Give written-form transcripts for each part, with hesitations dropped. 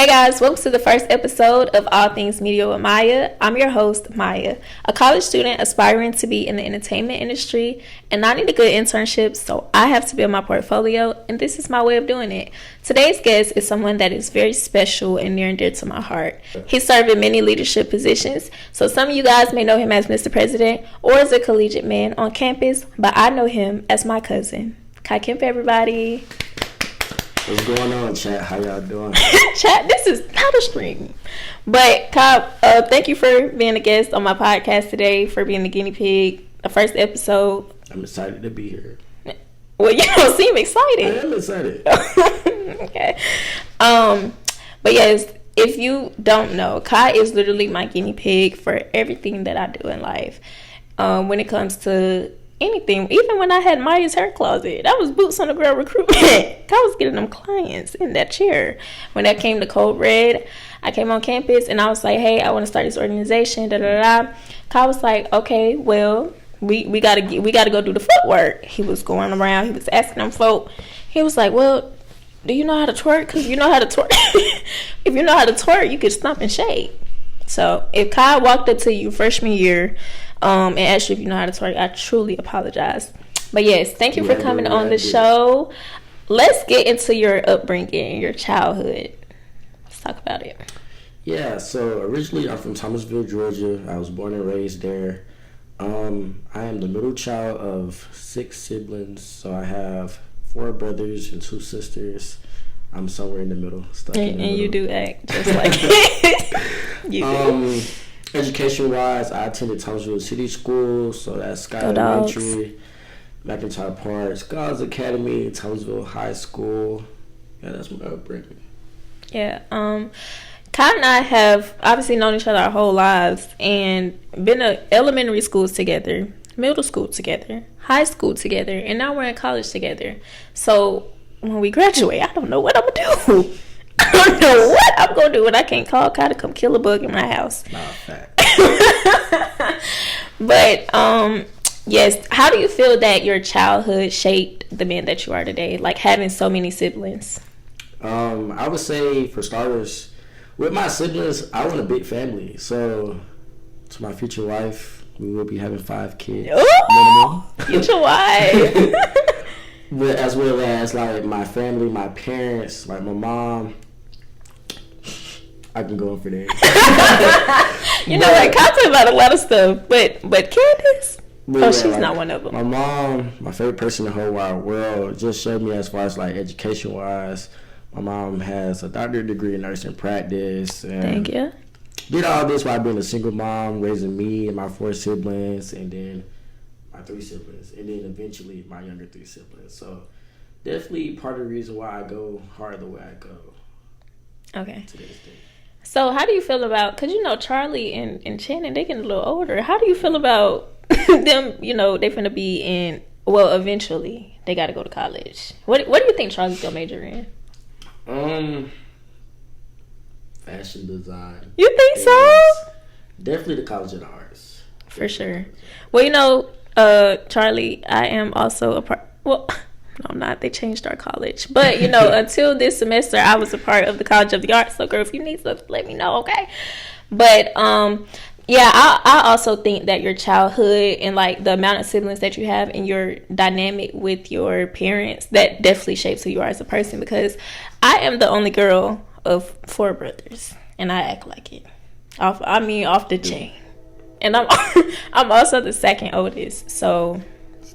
guys, welcome to the first episode of All Things Media with Maya. I'm your host, Maya, a college student aspiring to be in the entertainment industry, and I need a good internship, so I have to build my portfolio, and this is my way of doing it. Today's guest is someone that is very special and near and dear to my heart. He served in many leadership positions, so some of you guys may know him as Mr. President or as a collegiate man on campus, but I know him as my cousin. Kai Kemp, everybody. What's going on, chat? How y'all doing? Chat, this is not a stream. But Kai, thank you for being a guest on my podcast today, for being the guinea pig, the first episode. I'm excited to be here. Well, you don't seem excited. I am excited. Okay. But yes, if you don't know, Kai is literally my guinea pig for everything that I do in life. When it comes to anything, even when I had Maya's hair closet, that was boots on the ground recruitment. I was getting them clients in that chair. When that came to Code Red, I came on campus and I was like, hey, I want to start this organization, Kai was like, okay, well, we gotta go do the footwork. He was going around, he was asking them folk. He was like, well, do you know how to twerk? Because you know how to twerk. If you know how to twerk, you could stomp and shake. So if Kai walked up to you freshman year and asked you if you know how to twerk, I truly apologize. But yes, thank you for coming on the show. Let's get into your upbringing, your childhood. Let's talk about it. Yeah, so originally I'm from Thomasville, Georgia. I was born and raised there. I am the middle child of 6 siblings, so I have 4 brothers and 2 sisters. I'm somewhere in the middle, stuck in the middle. And you do act just like it. You do. Education-wise, I attended Thomasville City School, so that's Sky Elementary, McIntyre Park, Scholars Academy, Thomasville High School. Yeah, that's my upbringing. Yeah, Kai and I have obviously known each other our whole lives and been in elementary schools together, middle school together, high school together, and now we're in college together. So when we graduate, I don't know what I'm gonna do. I don't know what I'm gonna do when I can't call Kai to come kill a bug in my house. Nah, fact. But yes, how do you feel that your childhood shaped the man that you are today? Like having so many siblings. I would say, for starters, with my siblings, I want a big family. So to my future wife, we will be having 5 kids. Ooh, future wife. But as well as like my family, my parents, like my mom. I can go on for that. You know, like I talk about a lot of stuff, but Candace, she's like, not one of them. My mom, my favorite person in the whole wide world, just showed me as far as like education wise. My mom has a doctorate degree in nursing practice. And thank you. Did all this while being a single mom, raising me and my 4 siblings, and then my 3 siblings, and then eventually my younger 3 siblings. So definitely part of the reason why I go hard the way I go. Okay. To this day. So how do you feel about, because you know Charlie and Shannon, they getting a little older. How do you feel about them, you know, they finna be in, well, eventually they got to go to college. What do you think Charlie's gonna major in? Fashion design. You think so? Definitely the College of the Arts. For sure. Well, you know, Charlie, I am also a part, well, no, I'm not. They changed our college. But, you know, until this semester, I was a part of the College of the Arts. So, girl, if you need stuff, let me know, okay? But, yeah, I also think that your childhood and, like, the amount of siblings that you have and your dynamic with your parents, that definitely shapes who you are as a person. Because I am the only girl of 4 brothers. And I act like it. Off the chain. And I'm also the second oldest. So,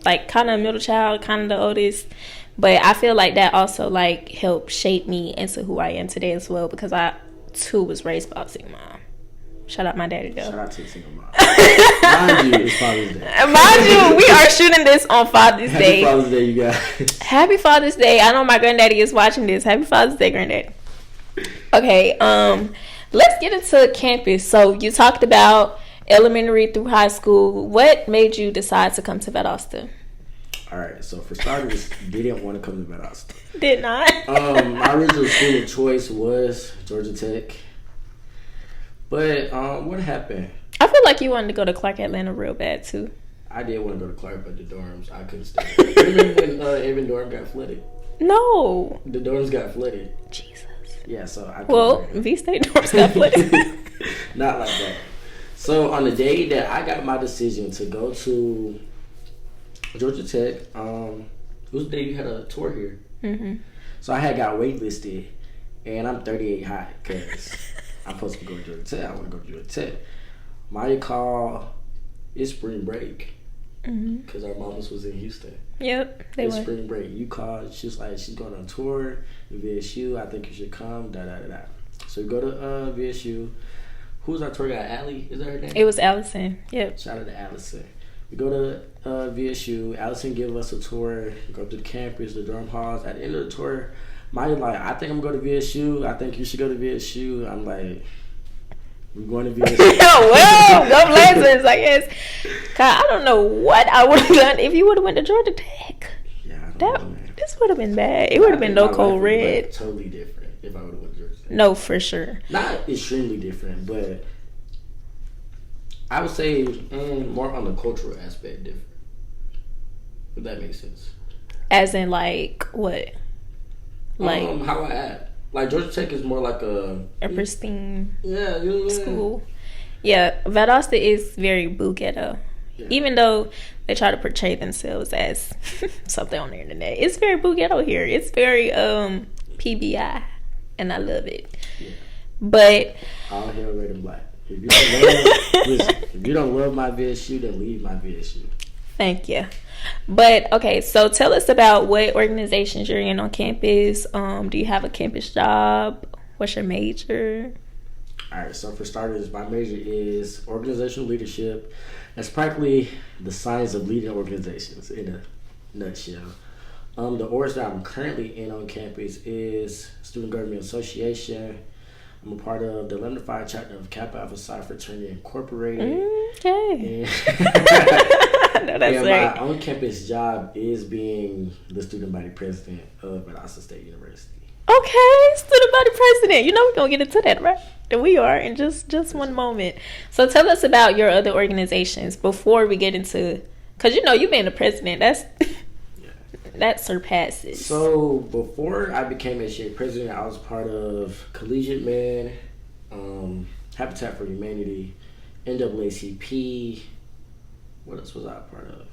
like, kind of middle child, kind of the oldest. But I feel like that also, like, helped shape me into who I am today as well. Because I, too, was raised by a single mom. Shout out my daddy, though. Shout out to a single mom. Mind you, it's Father's Day. Mind you, we are shooting this on Father's Day. Happy Father's Day, you guys. Happy Father's Day. I know my granddaddy is watching this. Happy Father's Day, granddaddy. Okay, let's get into campus. So, you talked about elementary through high school. What made you decide to come to Valdosta? All right, so for starters, didn't want to come to Valdosta. Did not. My original school of choice was Georgia Tech. But what happened? I feel like you wanted to go to Clark Atlanta real bad too. I did want to go to Clark, but the dorms, I couldn't stay. Remember when Evan dorm got flooded? No. The dorms got flooded. Jesus. Yeah, so I V-State dorms got flex. Not like that. So on the day that I got my decision to go to Georgia Tech, it was the day you had a tour here. Mm-hmm. So I had got waitlisted, and I'm 38 high because I'm supposed to go to Georgia Tech. I want to go to Georgia Tech. Maya called. It's spring break because our mamas was in Houston. Yep, it's spring break. You called. She was like, she's going on tour to VSU. I think you should come. Da da da da. So we go to VSU. Who's our tour guide? Allie? Is that her name? It was Allison. Yep. Shout out to Allison. We go to VSU. Allison gave us a tour. We go to the campus, the dorm halls. At the end of the tour, Maya's like, I think I'm going to go to VSU. I think you should go to VSU. I'm like, we're going to VSU. Well, go Blazers, I guess. God, I don't know what I would have done if you would have went to Georgia Tech. Yeah, I don't know, man. This would have been bad. It would have been no cold red. Totally different if I would have went to Georgia Tech. No, for sure. Not extremely different, but I would say more on the cultural aspect different. If that makes sense. As in, like, what? Like how I act. Like, Georgia Tech is more like a pristine yeah. school. Yeah, Valdosta is very boo ghetto. Yeah. Even though they try to portray themselves as something on the internet, it's very boo ghetto here. It's very PBI, and I love it. Yeah. But all hail red and black. If you don't love my VSU, then leave my VSU. Thank you. But okay, so tell us about what organizations you're in on campus. Do you have a campus job? What's your major? All right, so for starters, my major is organizational leadership. That's practically the science of leading organizations in a nutshell. The orgs that I'm currently in on campus is Student Government Association. I'm a part of the Lambda Phi chapter of Kappa Alpha Psi Fraternity Incorporated. Okay. No, that's right. My on-campus job is being the student body president of Valdosta State University. Okay, student body president. You know we're going to get into that, right? And we are in just one moment. So tell us about your other organizations before we get into... Because, you know, you being the president, that's... That surpasses. So before I became SGA president, I was part of Collegiate Men, Habitat for Humanity, NAACP. What else was I a part of?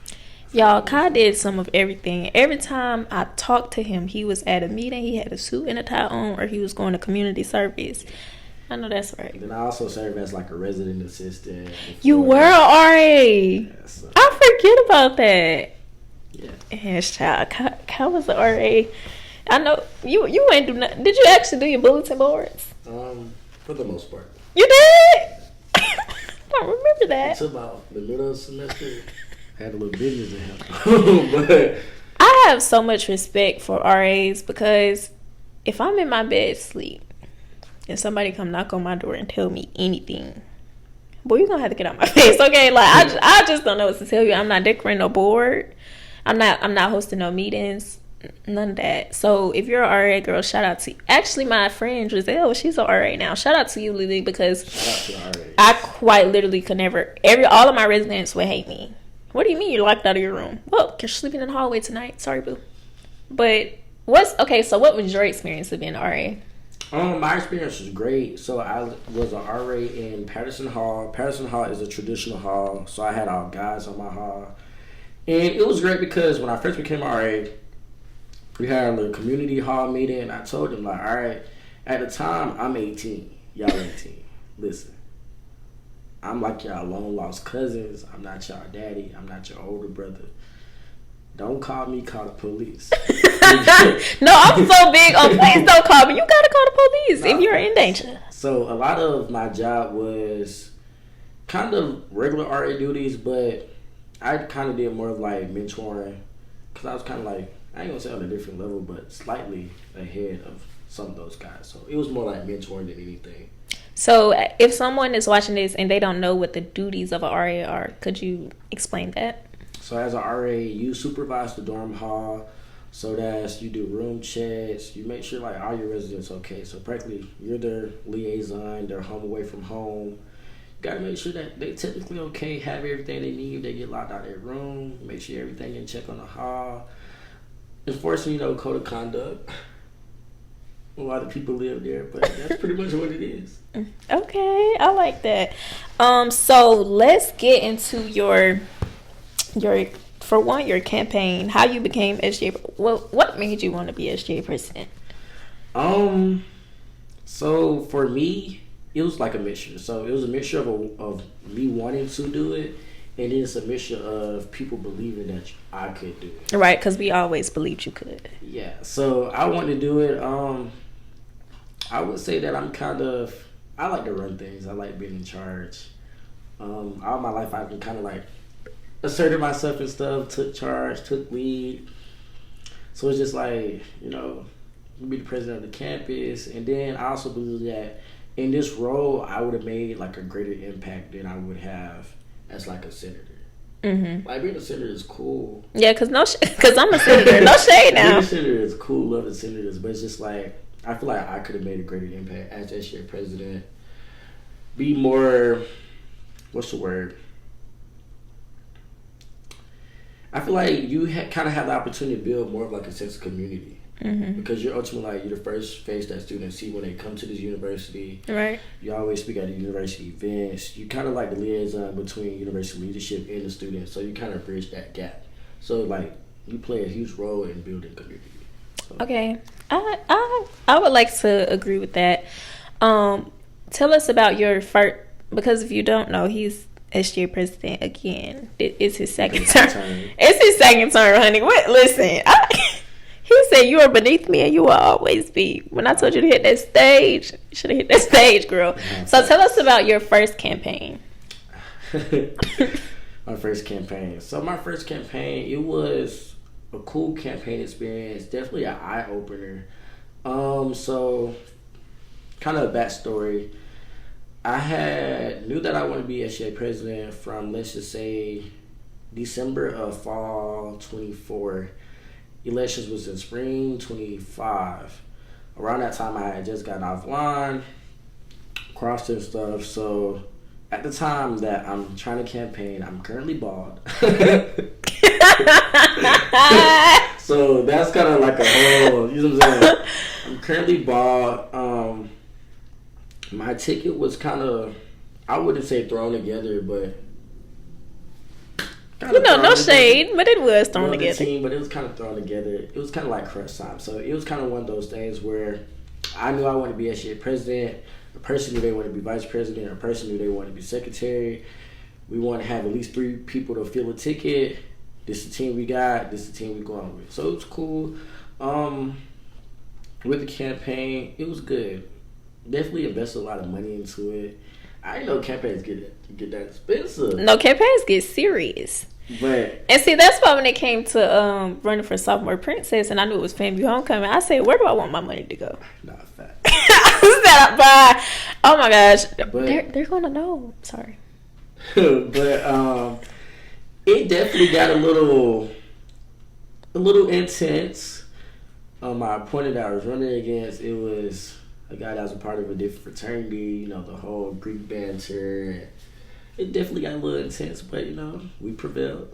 Y'all, Kai did some of everything. Every time I talked to him, he was at a meeting, he had a suit and a tie on, or he was going to community service. I know that's right. Then I also served as like a resident assistant. You were an RA. Yeah, so. I forget about that. Yeah. Yes, child. Kai was an RA. I know you ain't do nothing. Did you actually do your bulletin boards? For the most part. You did? I don't remember that. Until about the middle of the semester, I had a little business to help. But I have so much respect for RAs because if I'm in my bed asleep and somebody come knock on my door and tell me anything, boy, you're gonna have to get out my face, okay? Like I just don't know what to tell you. I'm not decorating no board. I'm not hosting no meetings, none of that. So if you're an RA girl, shout out to you. Actually, my friend Giselle, she's an RA now. Shout out to you, Lily, because I quite literally could never. All of my residents would hate me. What do you mean you're locked out of your room? Well, because you're sleeping in the hallway tonight. Sorry, boo. But so what was your experience of being an RA? My experience was great. So I was an RA in Patterson Hall. Patterson Hall is a traditional hall, so I had all guys on my hall. And it was great because when I first became RA, we had a little community hall meeting, and I told them, like, all right, at the time, I'm 18. Y'all 18. Listen, I'm like y'all long lost cousins. I'm not y'all daddy. I'm not your older brother. Don't call me, call the police. No, I'm so big on please don't call me. You gotta call the police if you're in danger. So a lot of my job was kind of regular RA duties, but I kind of did more of like mentoring because I was kind of like, I ain't gonna say on a different level, but slightly ahead of some of those guys. So it was more like mentoring than anything. So if someone is watching this and they don't know what the duties of an RA are, could you explain that? So as an RA, you supervise the dorm hall. So that's, you do room checks. You make sure like all your residents okay. So practically you're their liaison, their home away from home. Got to make sure that they technically okay, have everything they need. They get locked out of their room. Make sure everything in check on the hall. Enforcing, code of conduct. a lot of people live there, but that's pretty much what it is. Okay, I like that. So let's get into your for one, your campaign, how you became SGA. Well, what made you want to be SGA president? So for me, it was like a mixture. So it was a mixture of me wanting to do it, and it's a mixture of people believing that I could do it. Right, because we always believed you could. Yeah. So I wanted to do it. I would say that I like to run things. I like being in charge. All my life I've been kind of like asserted myself and stuff, took charge, took lead. So it's just like, be the president of the campus. And then I also believe that in this role, I would have made like a greater impact than I would have as like a senator. Mm-hmm. Like being a senator is cool. Yeah, because I'm a senator. No shade now. Being a senator is cool. Love the senators, but it's just like I feel like I could have made a greater impact as SGA president. Be more, what's the word? I feel like you kind of have the opportunity to build more of like a sense of community. Mm-hmm. Because you're ultimately like, you're the first face that students see when they come to this university. Right. You always speak at the university events. You kind of like the liaison between university leadership and the students. So you kind of bridge that gap. So like you play a huge role in building community. So. Okay. I would like to agree with that. Tell us about your first, because if you don't know, he's SGA president again. It's his second term. It's his second term, honey. Listen, he said you are beneath me and you will always be. When I told you to hit that stage, you should have hit that stage, girl. So tell us about your first campaign. My first campaign. So my first campaign, it was a cool campaign experience. Definitely an eye-opener. So kind of a backstory. I knew that I wanted to be SGA president from, let's just say, December of fall 24. Elections was in spring 25. Around that time, I had just gotten offline, crossed and stuff. So at the time that I'm trying to campaign, I'm currently bald. So that's kind of like a whole, you know what I'm saying? I'm currently bald. My ticket was kind of, I wouldn't say thrown together, but no shade, but it was thrown together. But it was kind of thrown together. It was kind of like crunch time. So it was kind of one of those things where I knew I wanted to be SGA president. A person knew they wanted to be vice president. A person knew they wanted to be secretary. We want to have at least 3 people to fill a ticket. This is the team we got. This is the team we're going with. So it was cool. With the campaign, it was good. Definitely invested a lot of money into it. I didn't know campaigns get that expensive. No, campaigns get serious. And see, that's why when it came to running for sophomore princess, and I knew it was FAMU homecoming, I said, where do I want my money to go? Not fact. Oh my gosh, they're gonna know. Sorry. But it definitely got a little intense. My opponent that I was running against, it was a guy that was a part of a different fraternity, the whole Greek banter. It definitely got a little intense, but, we prevailed.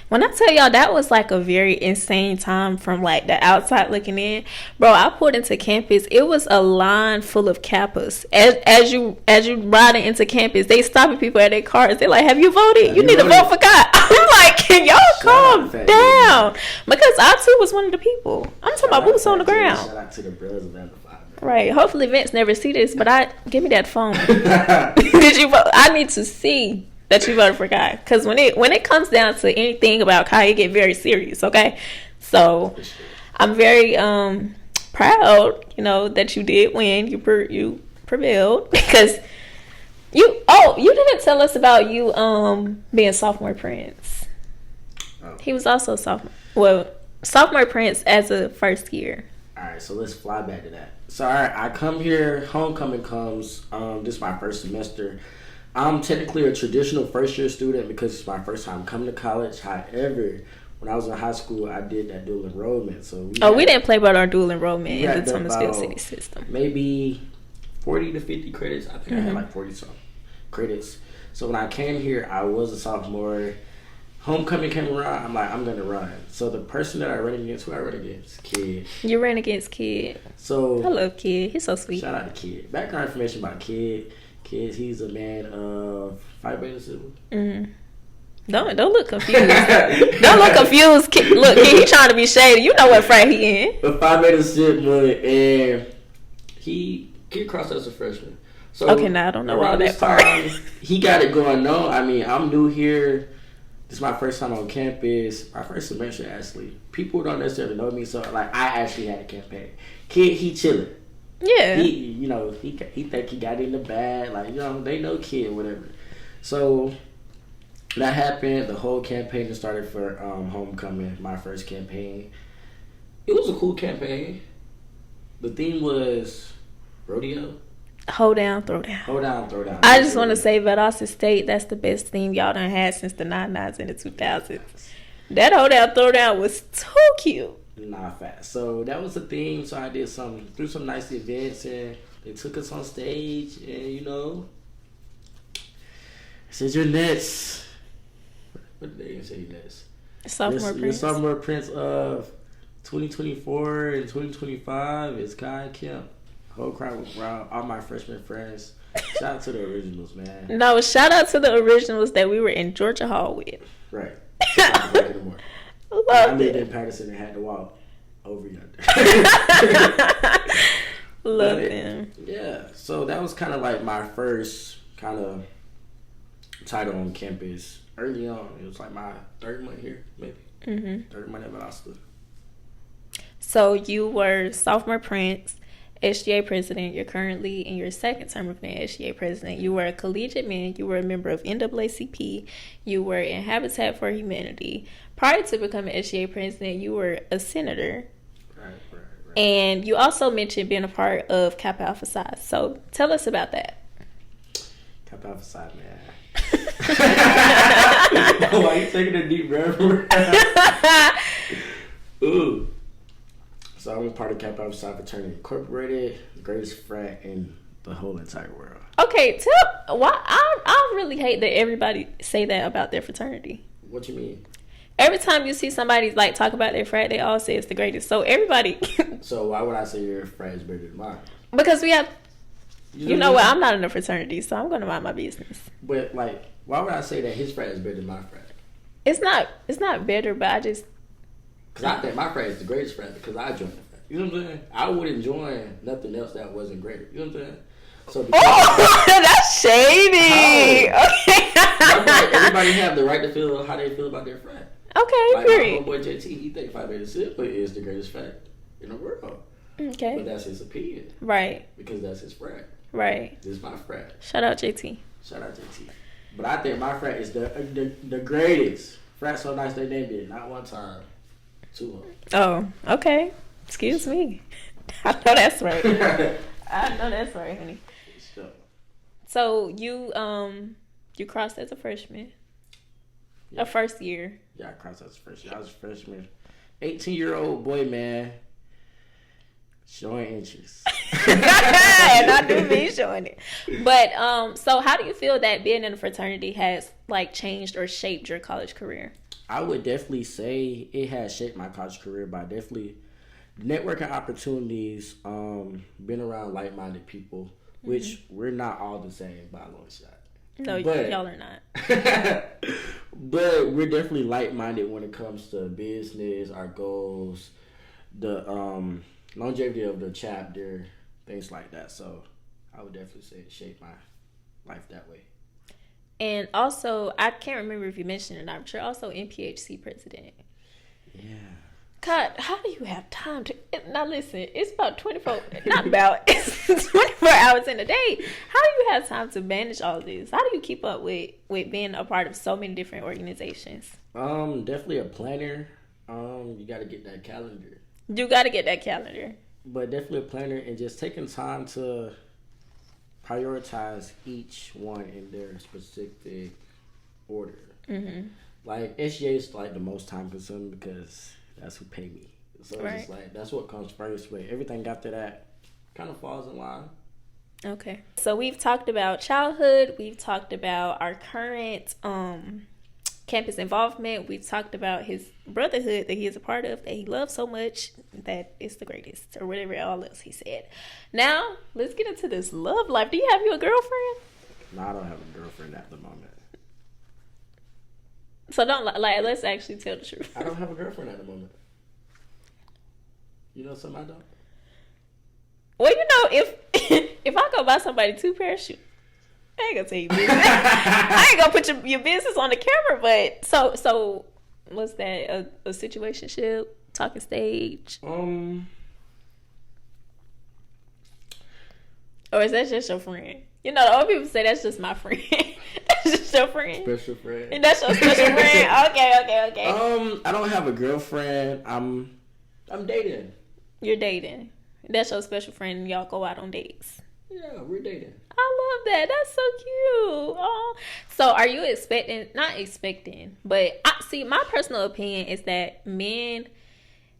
When I tell y'all, that was like a very insane time from like the outside looking in. Bro, I pulled into campus. It was a line full of Kappas. As you riding into campus, they stopping people at their cars. They're like, have you voted? You need to vote for God. I'm like, can y'all calm down? Because I too was one of the people. I'm talking about boots on the ground. Shout out to the brothers of Amplified. Right. Hopefully Vince never see this, but give me that phone. Did you vote? I need to see that you voted for Kai. Because when it comes down to anything about Kai, it get very serious, okay? So I'm very proud, that you did win. You prevailed. Because you didn't tell us about you being sophomore prince. Oh. He was also sophomore prince as a first year. All right, so let's fly back to that. So, all right, I come here, homecoming comes, this is my first semester. I'm technically a traditional first-year student because it's my first time coming to college. However, when I was in high school, I did that dual enrollment. So we didn't play about our dual enrollment in the Thomasville City system. Maybe 40 to 50 credits. I think I had like 40-something credits. So when I came here, I was a sophomore. Homecoming came around, I'm like, I'm gonna run. So the person that I ran against, who I ran against, Kid. You ran against Kid. So I love Kid. He's so sweet. Shout out to Kid. Background information about Kid. Kid, he's a man of 5 beta sibling. Mm-hmm. Don't look confused. Don't look confused. Kid, look, he trying to be shady. You know what frat he in. A 5 beta sibling, and Kid crossed as a freshman. So okay, now I don't know all that part. He got it going on. I mean, I'm new here. This is my first time on campus. My first semester, actually. People don't necessarily know me, so like I actually had a campaign. Kid, he chilling. Yeah. He think he got it in the bag. Like, they know Kid, whatever. So that happened. The whole campaign just started for homecoming, my first campaign. It was a cool campaign. The theme was rodeo. Hold down, throw down. Hold down, throw down. I just want to say Valdosta State, that's the best theme y'all done had since the 99s and the 2000s. That hold down, throw down was too cute. Nah, fast. So that was the theme. So I did threw some nice events, and they took us on stage, and said you're next. What did they even say you next? Sophomore Prince. Your sophomore Prince of 2024 and 2025 is Kai Kemp. Whole crowd was around. All my freshman friends. Shout out to the originals, man. No, shout out to the originals that we were in Georgia Hall with. Right. I lived in Patterson and had to walk over yonder. Love them. Yeah. So that was kind of like my first kind of title on campus. Early on, it was like my third month here, maybe. Mm-hmm. Third month at Valdosta. So you were sophomore Prince, SGA president. You're currently in your second term of being SGA president. You were a collegiate man. You were a member of NAACP. You were in Habitat for Humanity. Prior to becoming SGA president, you were a senator. Right. And you also mentioned being a part of Kappa Alpha Psi. So tell us about that. Kappa Alpha Psi, man. Why are you taking a deep breath? Ooh. So I'm a part of Kappa Alpha Psi Fraternity Incorporated, the greatest frat in the whole entire world. Okay, why I really hate that everybody say that about their fraternity. What you mean? Every time you see somebody like talk about their frat, they all say it's the greatest. So everybody. So why would I say your frat is better than mine? Because we have. You know what? I'm not in a fraternity, so I'm going to mind my business. But like, why would I say that his frat is better than my frat? It's not better, but I just. Because I think my frat is the greatest frat because I joined the frat. You know what I'm saying? I wouldn't join nothing else that wasn't greater. You know what I'm saying? So that's shady. Okay. Everybody have the right to feel how they feel about their frat. Okay, like great. My homeboy JT, he think Phi Beta Sigma is the greatest frat in the world. Okay. But that's his opinion. Right. Because that's his frat. Right. This is my frat. Shout out JT. Shout out JT. But I think my frat is the greatest. Frat so nice they named it not one time, 2 Oh, okay. Excuse me. I know that's right. I know that's right, honey. So you crossed as a freshman. Yeah. A first year. Yeah, I crossed as a freshman. I was a freshman. 18-year-old boy, man. Showing interest. And I do be showing it. But so how do you feel that being in a fraternity has like changed or shaped your college career? I would definitely say it has shaped my college career by definitely networking opportunities, being around like-minded people, which we're not all the same by a long shot. No, y'all are not. But we're definitely like-minded when it comes to business, our goals, the longevity of the chapter, things like that. So I would definitely say it shaped my life that way. And also, I can't remember if you mentioned it or not, but you're also NPHC president. Yeah. God, how do you have time to... Now listen, it's about 24... Not about... It's 24 hours in a day. How do you have time to manage all this? How do you keep up with being a part of so many different organizations? Definitely a planner. You got to get that calendar. You got to get that calendar. But definitely a planner and just taking time to prioritize each one in their specific order. Mm-hmm. Like, SGA is like the most time consuming because that's who pay me. So it's just like, that's what comes first. But everything after that kind of falls in line. Okay. So we've talked about childhood. We've talked about our current campus involvement. We talked about his brotherhood that he is a part of, that he loves so much, that it's the greatest, or whatever all else he said. Now, let's get into this love life. Do you have a girlfriend? No, I don't have a girlfriend at the moment. So don't let's actually tell the truth. I don't have a girlfriend at the moment. You know something I don't? Well, you know, if I go buy somebody 2 pair of shoes, I ain't gonna tell you business. I ain't gonna put your business on the camera, but so what's that? A situationship, talking stage? Or is that just your friend? You know, the old people say that's just my friend. That's just your friend. Special friend. And that's your special friend. Okay. I don't have a girlfriend. I'm dating. You're dating. That's your special friend, and y'all go out on dates. Yeah, we're dating. I love that. That's so cute. Oh, so are you not expecting, but my personal opinion is that men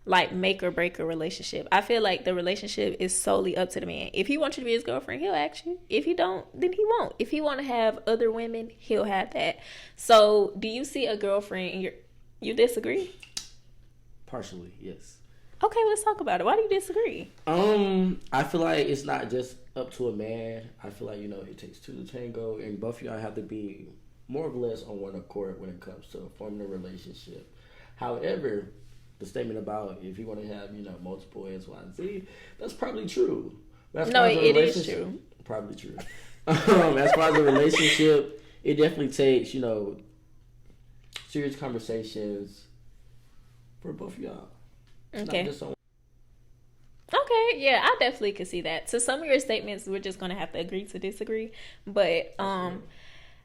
like make or break a relationship. I feel like the relationship is solely up to the man. If he wants you to be his girlfriend, he'll ask you. If he don't, then he won't. If he want to have other women, he'll have that. So do you see a girlfriend and you disagree? Partially, yes. Okay, let's talk about it. Why do you disagree? I feel like it's not just up to a man. I feel like, it takes 2 to tango, and both of y'all have to be more or less on one accord when it comes to forming a relationship. However, the statement about if you want to have, multiple X, Y, and Z, that's probably true. No, it is true. Probably true. As far as the relationship, it definitely takes, serious conversations for both of y'all. Okay. Okay, yeah, I definitely could see that. So some of your statements, we're just gonna have to agree to disagree. But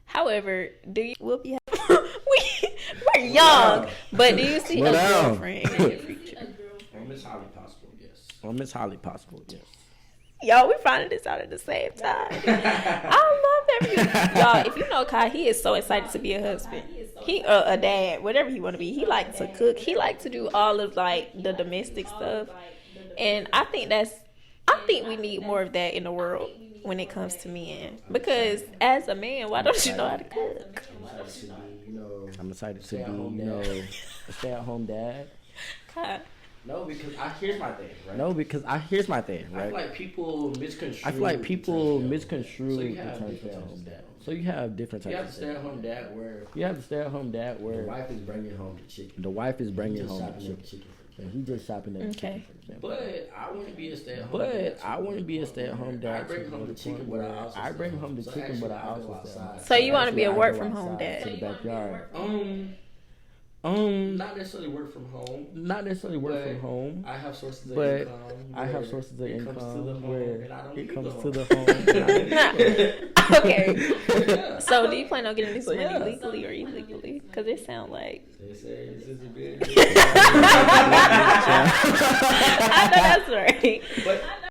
however, do you we're young, but do you see a girlfriend in your future? On Miss Holly possible, yes. On Miss Holly possible, yes. Y'all, we finding this out at the same time. I love that. Y'all, if you know Kai, he is so excited to be a husband. He a dad, whatever he want to be. He likes to cook. He likes to do all of the domestic stuff. And I think we need more of that in the world when it comes to men. Because as a man, why don't you know how to cook? I'm excited to be, a stay-at-home dad. Kai. No, because here's my thing, right? I feel like people misconstrue the term stay-at-home dad. So you have different types of stay-at-home dad where the wife is bringing home the chicken. And he just shopping at the chicken, for example. But I want to be a stay-at-home dad. I bring home the chicken, but I also stay. So you want to be a work from home dad? To the backyard. Not necessarily work from home. I have sources of income where it comes to the home. Okay. So do you plan on getting this money legally or illegally? Because it sounds like. I know that's right. But